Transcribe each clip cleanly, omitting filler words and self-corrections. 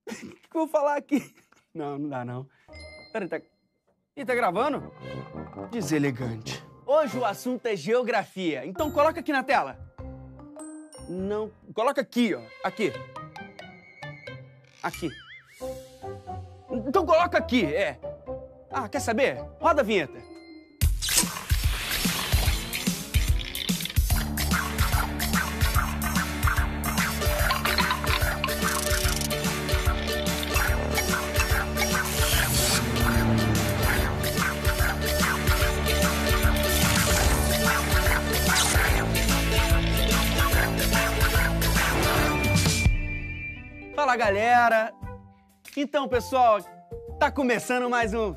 que eu vou falar aqui? Não, não dá não. Peraí, tá... Ih, tá gravando? Deselegante. Hoje o assunto é geografia, então coloca aqui na tela. Não, coloca aqui, ó. Aqui. Aqui. Então coloca aqui, é. Ah, quer saber? Roda a vinheta. Fala, galera! Então, pessoal, tá começando mais um...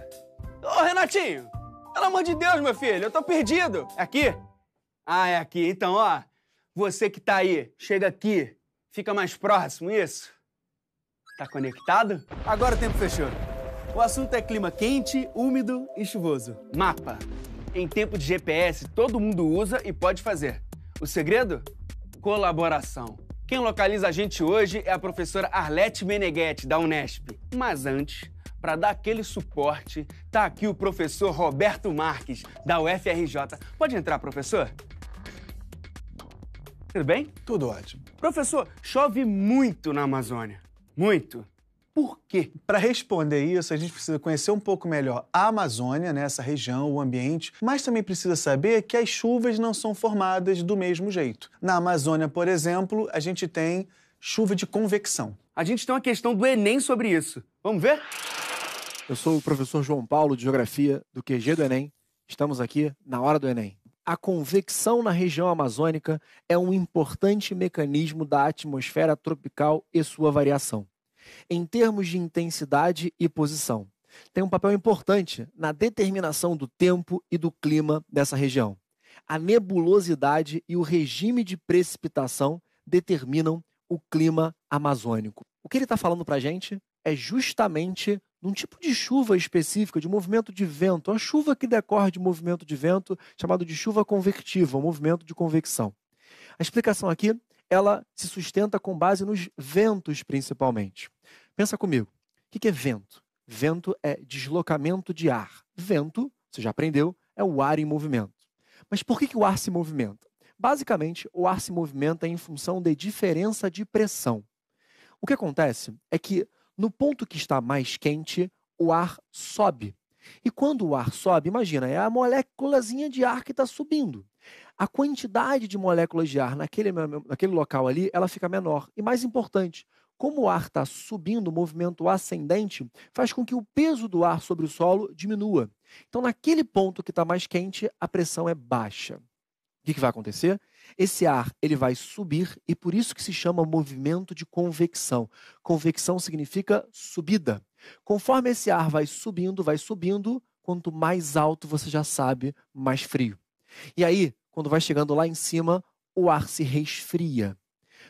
Ô, Renatinho! Pelo amor de Deus, meu filho, eu tô perdido! É aqui? Ah, é aqui. Então, ó, você que tá aí, chega aqui, fica mais próximo, isso? Tá conectado? Agora o tempo fechou. O assunto é clima quente, úmido e chuvoso. Mapa. Em tempo de GPS, todo mundo usa e pode fazer. O segredo? Colaboração. Quem localiza a gente hoje é a professora Arlete Meneghetti, da Unesp. Mas antes, para dar aquele suporte, tá aqui o professor Roberto Marques, da UFRJ. Pode entrar, professor? Tudo bem? Tudo ótimo. Professor, chove muito na Amazônia. Muito. Por quê? Para responder isso, a gente precisa conhecer um pouco melhor a Amazônia, né, essa região, o ambiente, mas também precisa saber que as chuvas não são formadas do mesmo jeito. Na Amazônia, por exemplo, a gente tem chuva de convecção. A gente tem uma questão do Enem sobre isso. Vamos ver? Eu sou o professor João Paulo, de Geografia, do QG do Enem. Estamos aqui na hora do Enem. A convecção na região amazônica é um importante mecanismo da atmosfera tropical e sua variação, em termos de intensidade e posição. Tem um papel importante na determinação do tempo e do clima dessa região. A nebulosidade e o regime de precipitação determinam o clima amazônico. O que ele está falando para a gente é justamente num tipo de chuva específica, de movimento de vento, a chuva que decorre de movimento de vento, chamado de chuva convectiva, o movimento de convecção. A explicação aqui, ela se sustenta com base nos ventos, principalmente. Pensa comigo, o que é vento? Vento é deslocamento de ar. Vento, você já aprendeu, é o ar em movimento. Mas por que o ar se movimenta? Basicamente, o ar se movimenta em função de diferença de pressão. O que acontece é que, no ponto que está mais quente, o ar sobe. E quando o ar sobe, imagina, é a moléculazinha de ar que está subindo. A quantidade de moléculas de ar naquele local ali, ela fica menor. E mais importante, como o ar está subindo, o movimento ascendente faz com que o peso do ar sobre o solo diminua. Então, naquele ponto que está mais quente, a pressão é baixa. O que vai acontecer? Esse ar ele vai subir e por isso que se chama movimento de convecção. Convecção significa subida. Conforme esse ar vai subindo, quanto mais alto você já sabe, mais frio. E aí, quando vai chegando lá em cima, o ar se resfria.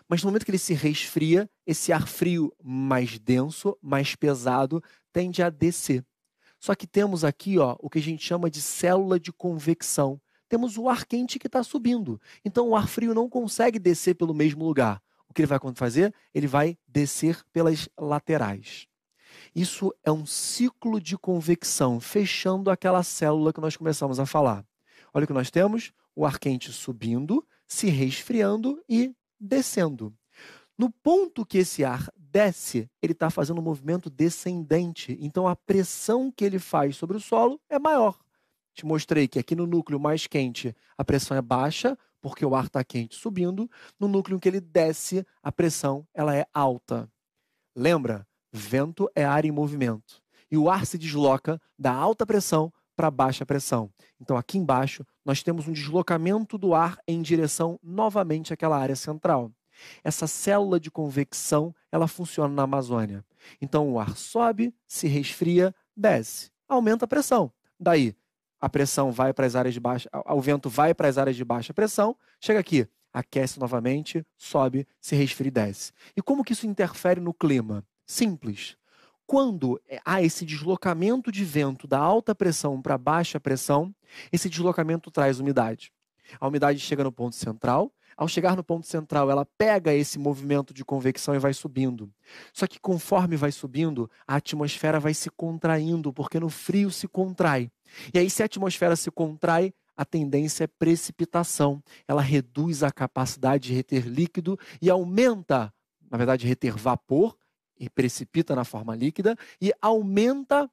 Mas no momento que ele se resfria, esse ar frio mais denso, mais pesado, tende a descer. Só que temos aqui o que a gente chama de célula de convecção. Temos o ar quente que está subindo. Então o ar frio não consegue descer pelo mesmo lugar. O que ele vai fazer? Ele vai descer pelas laterais. Isso é um ciclo de convecção, fechando aquela célula que nós começamos a falar. Olha o que nós temos, o ar quente subindo, se resfriando e descendo. No ponto que esse ar desce, ele está fazendo um movimento descendente. Então a pressão que ele faz sobre o solo é maior. Te mostrei que aqui no núcleo mais quente a pressão é baixa, porque o ar está quente subindo. No núcleo em que ele desce, a pressão ela é alta. Lembra? Vento é ar em movimento. E o ar se desloca da alta pressão para a baixa pressão. Então aqui embaixo nós temos um deslocamento do ar em direção novamente àquela área central. Essa célula de convecção ela funciona na Amazônia. Então o ar sobe, se resfria, desce. Aumenta a pressão. Daí a pressão vai para as áreas de baixa, o vento vai para as áreas de baixa pressão, chega aqui, aquece novamente, sobe, se resfria e desce. E como que isso interfere no clima? Simples. Quando há esse deslocamento de vento da alta pressão para a baixa pressão, esse deslocamento traz umidade. A umidade chega no ponto central, Ao chegar no ponto central, ela pega esse movimento de convecção e vai subindo. Só que conforme vai subindo, a atmosfera vai se contraindo, porque no frio se contrai. E aí, se a atmosfera se contrai, a tendência é precipitação. Ela reduz a capacidade de reter líquido e aumenta, na verdade, reter vapor, e precipita na forma líquida, e aumenta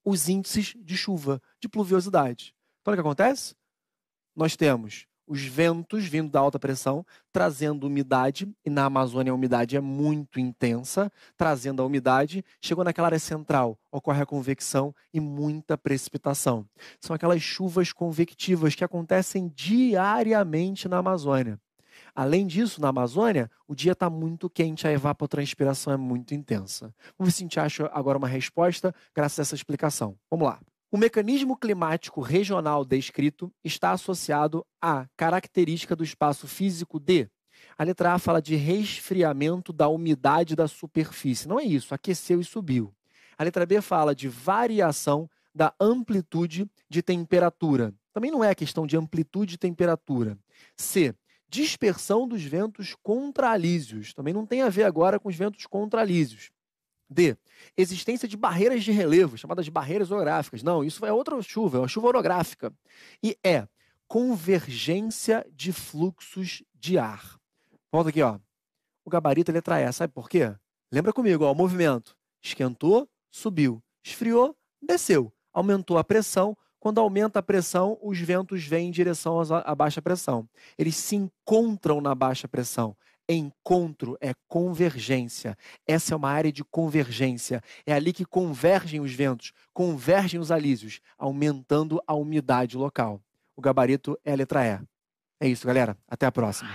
os índices de chuva, de pluviosidade. Então, o que acontece? Nós temos os ventos vindo da alta pressão, trazendo umidade, e na Amazônia a umidade é muito intensa, trazendo a umidade, chegou naquela área central, ocorre a convecção e muita precipitação. São aquelas chuvas convectivas que acontecem diariamente na Amazônia. Além disso, na Amazônia, o dia está muito quente, a evapotranspiração é muito intensa. Vamos ver se a gente acha agora uma resposta graças a essa explicação. Vamos lá. O mecanismo climático regional descrito está associado à característica do espaço físico de... A letra A fala de resfriamento da umidade da superfície. Não é isso, aqueceu e subiu. A letra B fala de variação da amplitude de temperatura. Também não é questão de amplitude de temperatura. C, dispersão dos ventos contralísios. Também não tem a ver agora com os ventos contralísios. D, existência de barreiras de relevo, chamadas de barreiras orográficas. Não, isso é outra chuva, é uma chuva orográfica. E E, convergência de fluxos de ar. Volta aqui, ó. O gabarito, a letra E, sabe por quê? Lembra comigo, ó, o movimento. Esquentou, subiu. Esfriou, desceu. Aumentou a pressão. Quando aumenta a pressão, os ventos vêm em direção à baixa pressão. Eles se encontram na baixa pressão. Encontro é convergência. Essa é uma área de convergência. É ali que convergem os ventos, convergem os alísios, aumentando a umidade local. O gabarito é a letra E. É isso, galera. Até a próxima.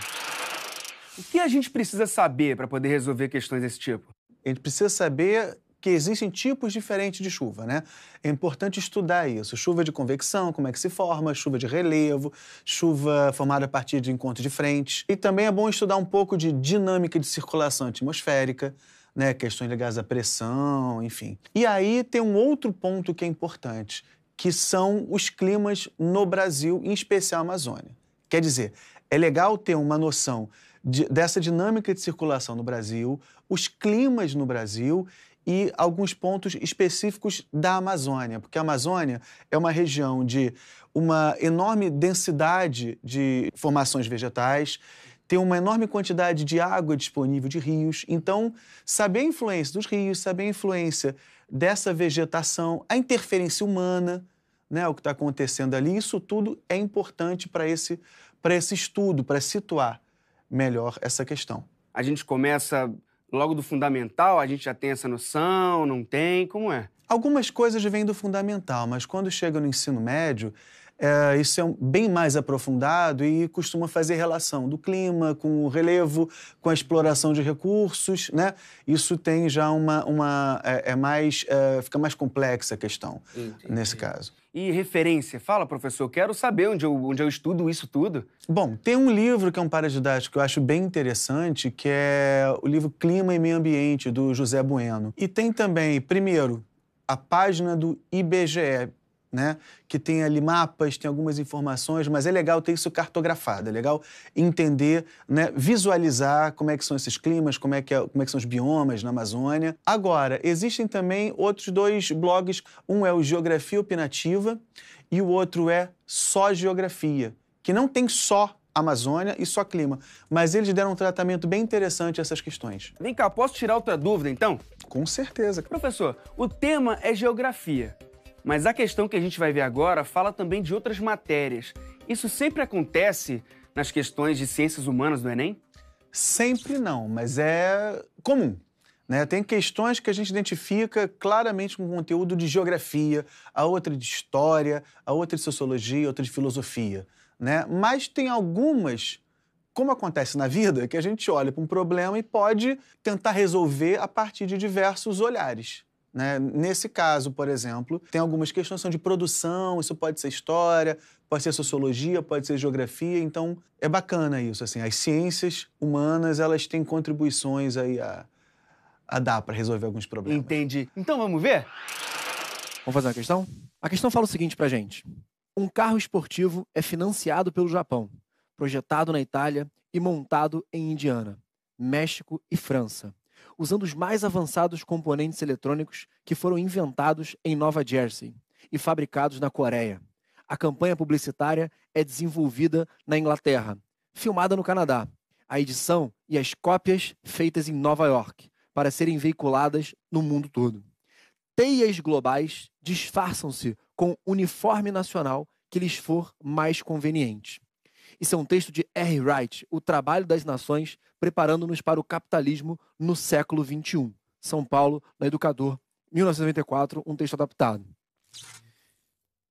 O que a gente precisa saber para poder resolver questões desse tipo? A gente precisa saber que existem tipos diferentes de chuva, né? É importante estudar isso. Chuva de convecção, como é que se forma, chuva de relevo, chuva formada a partir de encontro de frentes. E também é bom estudar um pouco de dinâmica de circulação atmosférica, né? Questões ligadas à pressão, enfim. E aí tem um outro ponto que é importante, que são os climas no Brasil, em especial a Amazônia. Quer dizer, é legal ter uma noção dessa dinâmica de circulação no Brasil, os climas no Brasil e alguns pontos específicos da Amazônia, porque a Amazônia é uma região de uma enorme densidade de formações vegetais, tem uma enorme quantidade de água disponível de rios, então saber a influência dos rios, saber a influência dessa vegetação, a interferência humana, né, o que está acontecendo ali, isso tudo é importante para esse estudo, para situar melhor essa questão. A gente começa logo do fundamental, a gente já tem essa noção, não tem? Como é? Algumas coisas vêm do fundamental, mas quando chega no ensino médio, isso é bem mais aprofundado e costuma fazer relação do clima com o relevo, com a exploração de recursos, né? Isso tem já fica mais complexa a questão. Entendi. Nesse caso. E referência? Fala, professor, quero saber onde eu estudo isso tudo. Bom, tem um livro que é um paradidático que eu acho bem interessante, que é o livro Clima e Meio Ambiente, do José Bueno. E tem também, primeiro, a página do IBGE, né, que tem ali mapas, tem algumas informações, mas é legal ter isso cartografado, é legal entender, né, visualizar como é que são esses climas, como é que são os biomas na Amazônia. Agora, existem também outros dois blogs, um é o Geografia Opinativa e o outro é Só Geografia, que não tem só Amazônia e só clima, mas eles deram um tratamento bem interessante a essas questões. Vem cá, posso tirar outra dúvida, então? Com certeza. Professor, o tema é geografia. Mas a questão que a gente vai ver agora fala também de outras matérias. Isso sempre acontece nas questões de ciências humanas do Enem? Sempre não, mas é comum, né? Tem questões que a gente identifica claramente com conteúdo de geografia, a outra de história, a outra de sociologia, outra de filosofia, né? Mas tem algumas, como acontece na vida, que a gente olha para um problema e pode tentar resolver a partir de diversos olhares. Né? Nesse caso, por exemplo, tem algumas questões que são de produção, isso pode ser história, pode ser sociologia, pode ser geografia, então é bacana isso, assim, as ciências humanas, elas têm contribuições aí a dar para resolver alguns problemas. Entendi. Então vamos ver? Vamos fazer uma questão? A questão fala o seguinte pra gente. Um carro esportivo é financiado pelo Japão. projetado na Itália e montado em Indiana, México e França, usando os mais avançados componentes eletrônicos que foram inventados em Nova Jersey e fabricados na Coreia. A campanha publicitária é desenvolvida na Inglaterra, filmada no Canadá. A edição e as cópias feitas em Nova York, para serem veiculadas no mundo todo. Teias globais disfarçam-se com uniforme nacional que lhes for mais conveniente. Isso é um texto de R. Wright, O Trabalho das Nações, preparando-nos para o capitalismo no século XXI. São Paulo, na Educador, 1994, um texto adaptado.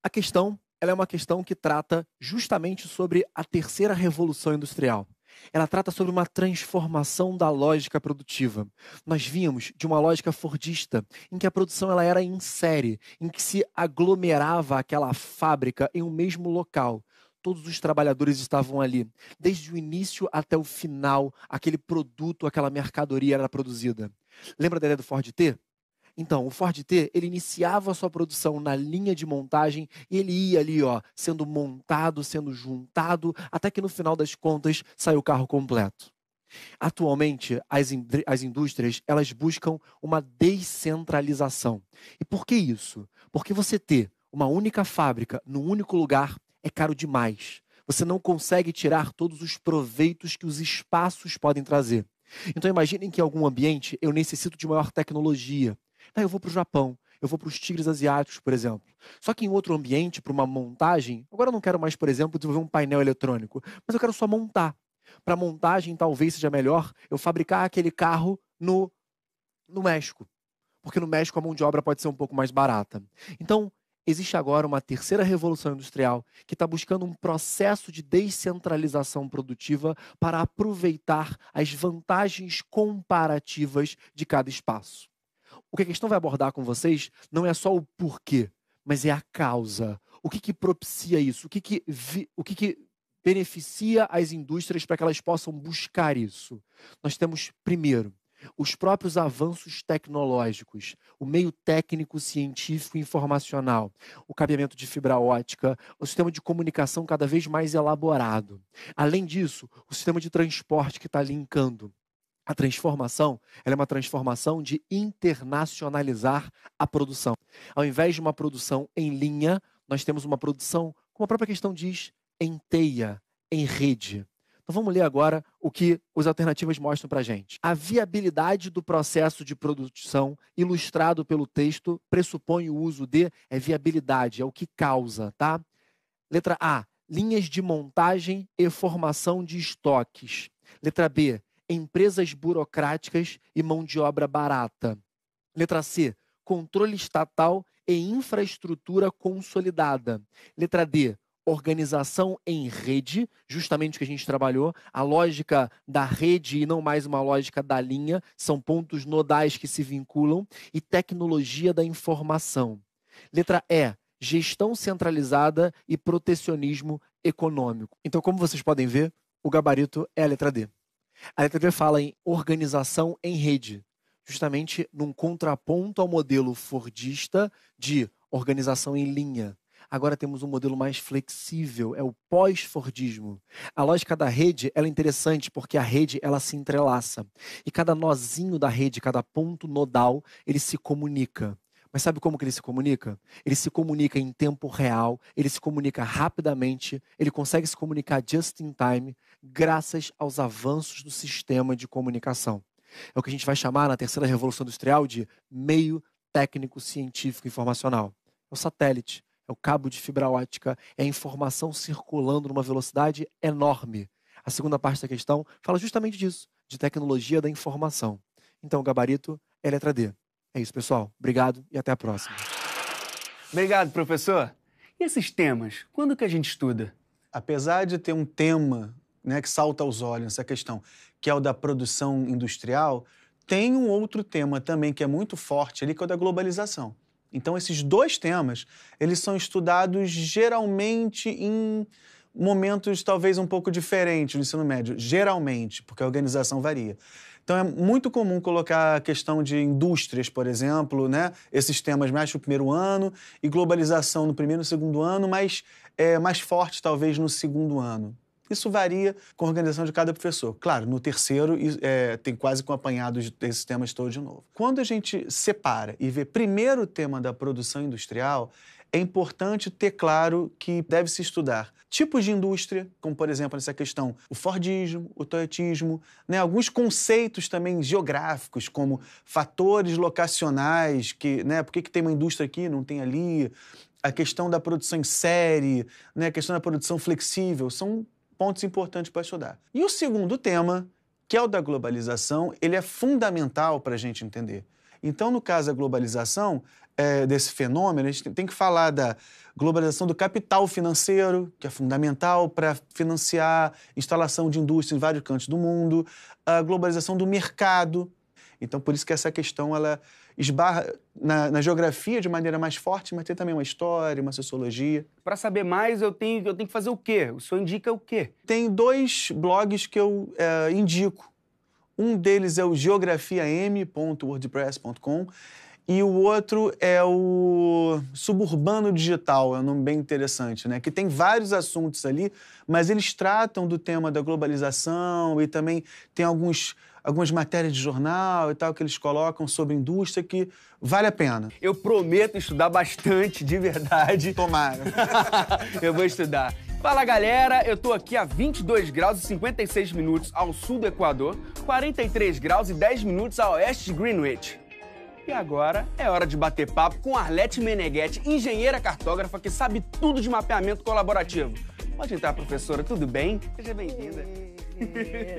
A questão, ela é uma questão que trata justamente sobre a terceira revolução industrial. Ela trata sobre uma transformação da lógica produtiva. Nós vínhamos de uma lógica fordista, em que a produção ela era em série, em que se aglomerava aquela fábrica em um mesmo local. Todos os trabalhadores estavam ali. Desde o início até o final, aquele produto, aquela mercadoria era produzida. Lembra da ideia do Ford T? Então, o Ford T, ele iniciava a sua produção na linha de montagem e ele ia ali, sendo montado, sendo juntado, até que no final das contas saiu o carro completo. Atualmente, as indústrias, elas buscam uma descentralização. E por que isso? Porque você ter uma única fábrica num único lugar é caro demais. Você não consegue tirar todos os proveitos que os espaços podem trazer. Então, imaginem que em algum ambiente eu necessito de maior tecnologia. Eu vou para o Japão, eu vou para os tigres asiáticos, por exemplo. Só que em outro ambiente, para uma montagem, agora eu não quero mais, por exemplo, desenvolver um painel eletrônico, mas eu quero só montar. Para montagem, talvez seja melhor eu fabricar aquele carro no México, porque no México a mão de obra pode ser um pouco mais barata. Então, existe agora uma terceira revolução industrial que está buscando um processo de descentralização produtiva para aproveitar as vantagens comparativas de cada espaço. O que a questão vai abordar com vocês não é só o porquê, mas é a causa. O que propicia isso? O que beneficia as indústrias para que elas possam buscar isso? Nós temos, primeiro, os próprios avanços tecnológicos, o meio técnico, científico e informacional, o cabeamento de fibra ótica, o sistema de comunicação cada vez mais elaborado. Além disso, o sistema de transporte que está linkando. A transformação, ela é uma transformação de internacionalizar a produção. Ao invés de uma produção em linha, nós temos uma produção, como a própria questão diz, em teia, em rede. Então vamos ler agora o que as alternativas mostram para a gente. A viabilidade do processo de produção, ilustrado pelo texto, pressupõe o uso de viabilidade, é o que causa, tá? Letra A, linhas de montagem e formação de estoques. Letra B, empresas burocráticas e mão de obra barata. Letra C, controle estatal e infraestrutura consolidada. Letra D, organização em rede, justamente o que a gente trabalhou, a lógica da rede e não mais uma lógica da linha, são pontos nodais que se vinculam, e tecnologia da informação. Letra E, gestão centralizada e protecionismo econômico. Então, como vocês podem ver, o gabarito é a letra D. A letra D fala em organização em rede, justamente num contraponto ao modelo fordista de organização em linha. Agora temos um modelo mais flexível, é o pós-fordismo. A lógica da rede ela é interessante porque a rede ela se entrelaça. E cada nozinho da rede, cada ponto nodal, ele se comunica. Mas sabe como que ele se comunica? Ele se comunica em tempo real, ele se comunica rapidamente, ele consegue se comunicar just in time, graças aos avanços do sistema de comunicação. É o que a gente vai chamar na terceira revolução industrial de meio técnico, científico e informacional. É o satélite, é o cabo de fibra ótica, é a informação circulando numa velocidade enorme. A segunda parte da questão fala justamente disso, de tecnologia da informação. Então o gabarito é a letra D. É isso, pessoal. Obrigado e até a próxima. Obrigado, professor. E esses temas, quando que a gente estuda? Apesar de ter um tema, que salta aos olhos nessa questão, que é o da produção industrial, tem um outro tema também que é muito forte ali, que é o da globalização. Então, esses dois temas, eles são estudados geralmente em momentos talvez um pouco diferentes no ensino médio, geralmente, porque a organização varia. Então, é muito comum colocar a questão de indústrias, por exemplo, esses temas mais no primeiro ano e globalização no primeiro e no segundo ano, mas mais forte talvez no segundo ano. Isso varia com a organização de cada professor. Claro, no terceiro tem quase que um apanhado desses temas todos de novo. Quando a gente separa e vê primeiro o tema da produção industrial, é importante ter claro que deve-se estudar tipos de indústria, como, por exemplo, nessa questão, o Fordismo, o Toyotismo, né? Alguns conceitos também geográficos, como fatores locacionais, né? Por que tem uma indústria aqui, não tem ali, a questão da produção em série, né? A questão da produção flexível, são pontos importantes para estudar. E o segundo tema, que é o da globalização, ele é fundamental para a gente entender. Então, no caso da globalização, desse fenômeno, a gente tem que falar da globalização do capital financeiro, que é fundamental para financiar instalação de indústria em vários cantos do mundo, a globalização do mercado. Então, por isso que essa questão ela esbarra na geografia de maneira mais forte, mas tem também uma história, uma sociologia. Para saber mais, eu tenho que fazer o quê? O senhor indica o quê? Tem 2 blogs que eu indico. Um deles é o geografiam.wordpress.com e o outro é o Suburbano Digital, é um nome bem interessante, né? Que tem vários assuntos ali, mas eles tratam do tema da globalização e também tem algumas matérias de jornal e tal que eles colocam sobre indústria que vale a pena. Eu prometo estudar bastante, de verdade. Tomara. Eu vou estudar. Fala, galera, eu tô aqui a 22 graus e 56 minutos ao sul do Equador, 43 graus e 10 minutos a oeste de Greenwich. E agora é hora de bater papo com Arlete Meneghetti, engenheira cartógrafa que sabe tudo de mapeamento colaborativo. Pode entrar, professora, tudo bem? Seja bem-vinda.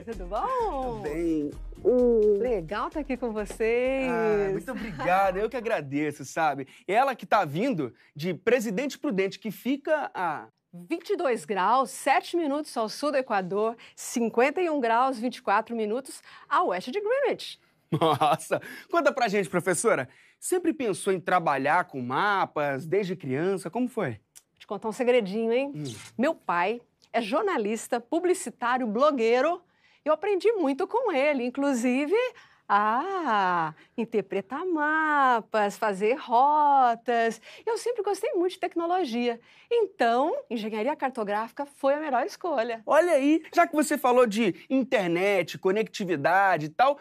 Tudo bom? Tudo bem. Legal estar aqui com vocês. Muito obrigado, eu que agradeço, sabe? Ela que tá vindo de Presidente Prudente, que fica a 22 graus, 7 minutos ao sul do Equador, 51 graus, 24 minutos a oeste de Greenwich. Nossa! Conta pra gente, professora. Sempre pensou em trabalhar com mapas desde criança? Como foi? Vou te contar um segredinho, hein? Meu pai é jornalista, publicitário, blogueiro. Eu aprendi muito com ele, inclusive interpretar mapas, fazer rotas. Eu sempre gostei muito de tecnologia. Então, engenharia cartográfica foi a melhor escolha. Olha aí, já que você falou de internet, conectividade e tal,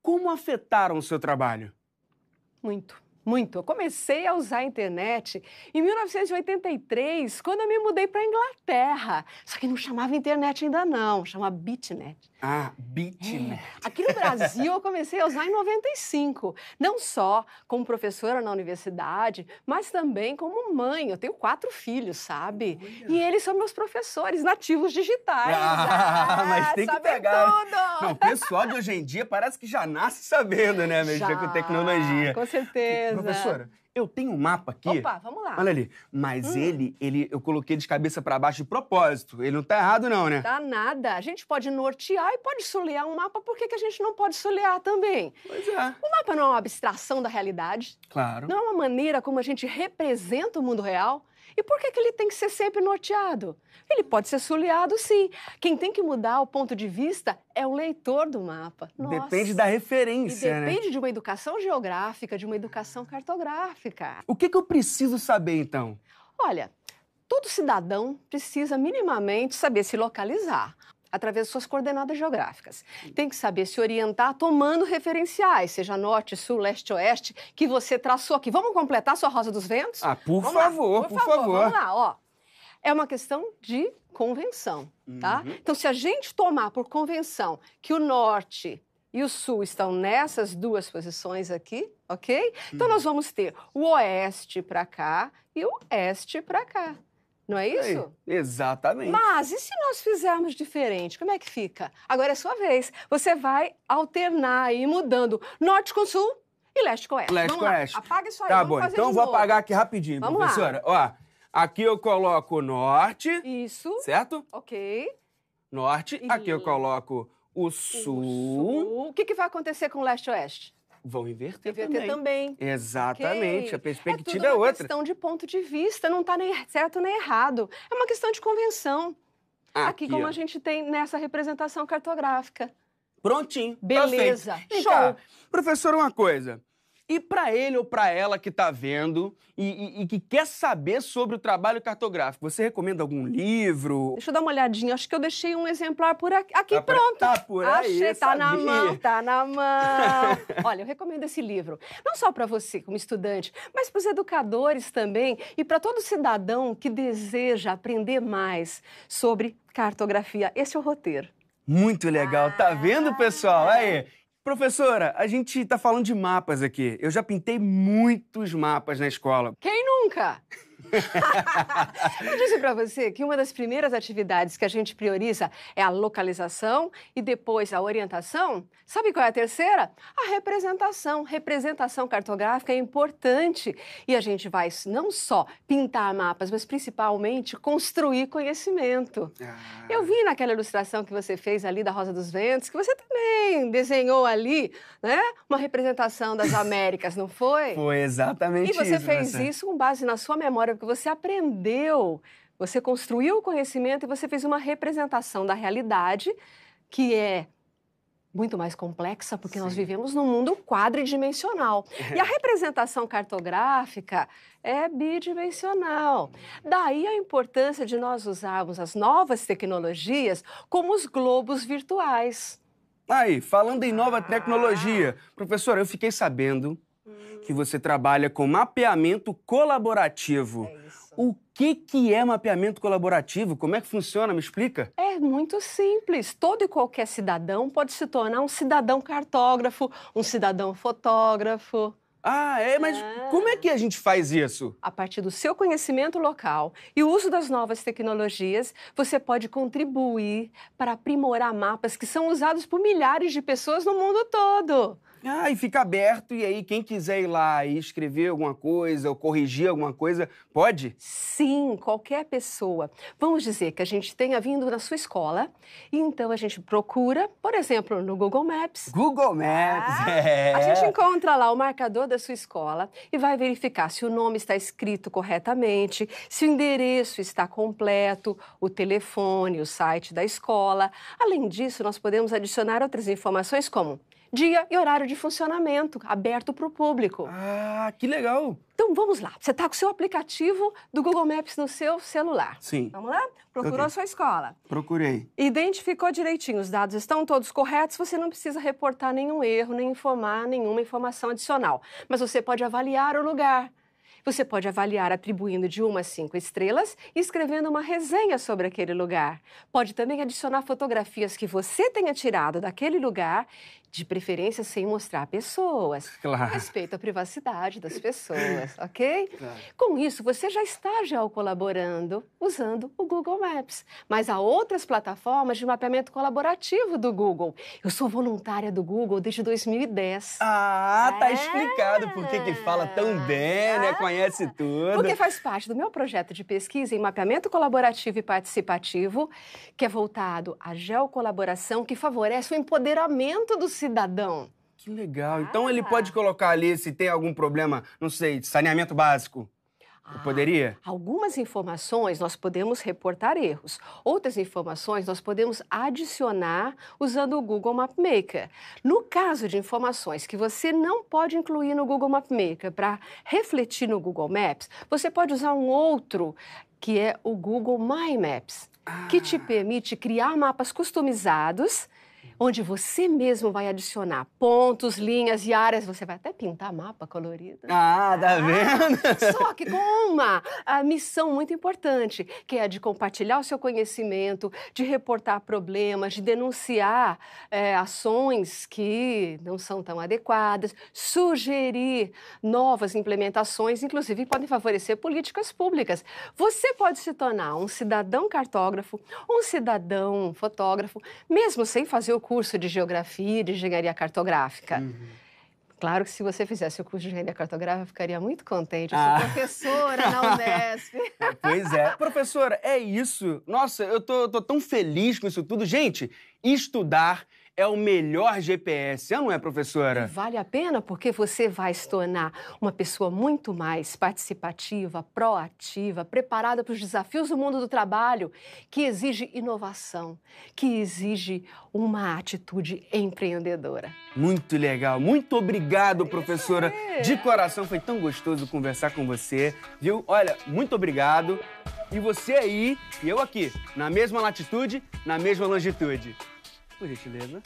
como afetaram o seu trabalho? Muito. Eu comecei a usar a internet em 1983, quando eu me mudei para a Inglaterra. Só que não chamava internet ainda não, chamava BitNet. BitNet. Aqui no Brasil eu comecei a usar em 95, não só como professora na universidade, mas também como mãe. Eu tenho 4 filhos, sabe? Olha. E eles são meus professores nativos digitais. Mas tem que sabem pegar. tudo. Não, o pessoal de hoje em dia parece que já nasce sabendo, né? Mexer com tecnologia. Com certeza. Professora, eu tenho um mapa aqui. Opa, vamos lá. Olha ali. Mas eu coloquei de cabeça para baixo de propósito. Ele não tá errado não, né? Tá nada. A gente pode nortear e pode solear um mapa. Por que a gente não pode solear também? Pois é. O mapa não é uma abstração da realidade. Claro. Não é uma maneira como a gente representa o mundo real. E por que ele tem que ser sempre norteado? Ele pode ser soleado, sim. Quem tem que mudar o ponto de vista é o leitor do mapa. Nossa. Depende da referência, E depende de uma educação geográfica, de uma educação cartográfica. O que eu preciso saber, então? Olha, todo cidadão precisa minimamente saber se localizar através de suas coordenadas geográficas. Tem que saber se orientar tomando referenciais, seja norte, sul, leste, oeste, que você traçou aqui. Vamos completar a sua Rosa dos Ventos? Por Vamos favor, lá, por favor. Vamos lá, ó. É uma questão de convenção, tá? Então, se a gente tomar por convenção que o norte e o sul estão nessas 2 posições aqui, ok? Então, nós vamos ter o oeste para cá e o oeste para cá. Não é isso? Exatamente. Mas e se nós fizermos diferente? Como é que fica? Agora é sua vez. Você vai alternar aí, mudando norte com sul e leste com oeste. Leste com oeste. Apaga isso aí. Tá vamos bom, fazer então eu de vou novo. apagar aqui rapidinho, Vamos professora. Ó, aqui eu coloco norte, Isso. certo? Ok. Norte. Aqui eu coloco o sul. O que vai acontecer com leste e oeste? Vão inverter Inverter também. Exatamente, Ok? a perspectiva tudo é uma outra. questão de ponto de vista, não está nem certo nem errado. É uma questão de convenção. Aqui como ó. a gente tem nessa representação cartográfica. Prontinho. Beleza. Perfeito. Vem Show. cá, professora, uma coisa. E para ele ou para ela que está vendo e que quer saber sobre o trabalho cartográfico, você recomenda algum livro? Deixa eu dar uma olhadinha. Acho que eu deixei um exemplar por aqui. Aqui, Tá pronto. Tá por aí, Achei, tá na sabia. mão, tá na mão. Olha, eu recomendo esse livro. Não só para você, como estudante, mas para os educadores também e para todo cidadão que deseja aprender mais sobre cartografia. Esse é o roteiro. Muito legal. Tá vendo, pessoal? Aí. Professora, a gente tá falando de mapas aqui. Eu já pintei muitos mapas na escola. Quem nunca? Eu disse para você que uma das primeiras atividades que a gente prioriza é a localização e depois a orientação. Sabe qual é a terceira? A representação. Representação cartográfica é importante e a gente vai não só pintar mapas, mas principalmente construir conhecimento. Eu vi naquela ilustração que você fez ali da Rosa dos Ventos, que você também desenhou ali, né? Uma representação das Américas, não foi? Foi exatamente isso. E você fez isso com base na sua memória, porque você aprendeu, você construiu o conhecimento e você fez uma representação da realidade que é muito mais complexa, porque nós vivemos num mundo quadridimensional. E a representação cartográfica é bidimensional. Daí a importância de nós usarmos as novas tecnologias como os globos virtuais. Aí, falando em nova tecnologia, professora, eu fiquei sabendo que você trabalha com mapeamento colaborativo. É isso. O que é mapeamento colaborativo? Como é que funciona? Me explica. É muito simples. Todo e qualquer cidadão pode se tornar um cidadão cartógrafo, um cidadão fotógrafo. Mas como é que a gente faz isso? A partir do seu conhecimento local e o uso das novas tecnologias, você pode contribuir para aprimorar mapas que são usados por milhares de pessoas no mundo todo. E fica aberto, e aí quem quiser ir lá e escrever alguma coisa ou corrigir alguma coisa, pode? Sim, qualquer pessoa. Vamos dizer que a gente tenha vindo na sua escola e então a gente procura, por exemplo, no Google Maps. Google Maps, A gente encontra lá o marcador da sua escola e vai verificar se o nome está escrito corretamente, se o endereço está completo, o telefone, o site da escola. Além disso, nós podemos adicionar outras informações como dia e horário de funcionamento, aberto para o público. Que legal! Então, vamos lá. Você está com o seu aplicativo do Google Maps no seu celular. Sim. Vamos lá? Procurou Ok. a sua escola. Procurei. Identificou direitinho, os dados estão todos corretos, você não precisa reportar nenhum erro, nem informar nenhuma informação adicional. Mas você pode avaliar o lugar. Você pode avaliar atribuindo de 1 a 5 estrelas e escrevendo uma resenha sobre aquele lugar. Pode também adicionar fotografias que você tenha tirado daquele lugar, de preferência sem mostrar pessoas. Claro. Respeito à privacidade das pessoas, ok? Claro. Com isso, você já está colaborando usando o Google Maps. Mas há outras plataformas de mapeamento colaborativo do Google. Eu sou voluntária do Google desde 2010. Tá explicado por que fala tão bem, né? Conhece tudo. Porque faz parte do meu projeto de pesquisa em mapeamento colaborativo e participativo, que é voltado à geocolaboração, que favorece o empoderamento do cidadão. Que legal. Então ele pode colocar ali se tem algum problema, não sei, de saneamento básico. Eu poderia? Algumas informações nós podemos reportar erros. Outras informações nós podemos adicionar usando o Google Mapmaker. No caso de informações que você não pode incluir no Google Mapmaker para refletir no Google Maps, você pode usar um outro, que é o Google My Maps, que te permite criar mapas customizados, onde você mesmo vai adicionar pontos, linhas e áreas. Você vai até pintar mapa colorido. Tá vendo? Só que com uma missão muito importante, que é a de compartilhar o seu conhecimento, de reportar problemas, de denunciar ações que não são tão adequadas, sugerir novas implementações, inclusive podem favorecer políticas públicas. Você pode se tornar um cidadão cartógrafo, um cidadão fotógrafo, mesmo sem fazer o curso de geografia e de engenharia cartográfica. Claro que se você fizesse o curso de engenharia cartográfica, eu ficaria muito contente. Eu sou professora na Unesp. Pois é. Professora, é isso. Nossa, eu tô tão feliz com isso tudo. Gente, estudar é o melhor GPS, não é, professora? Vale a pena porque você vai se tornar uma pessoa muito mais participativa, proativa, preparada para os desafios do mundo do trabalho, que exige inovação, que exige uma atitude empreendedora. Muito legal. Muito obrigado, professora. De coração, foi tão gostoso conversar com você, viu? Olha, muito obrigado. E você aí e eu aqui, na mesma latitude, na mesma longitude. Por gentileza.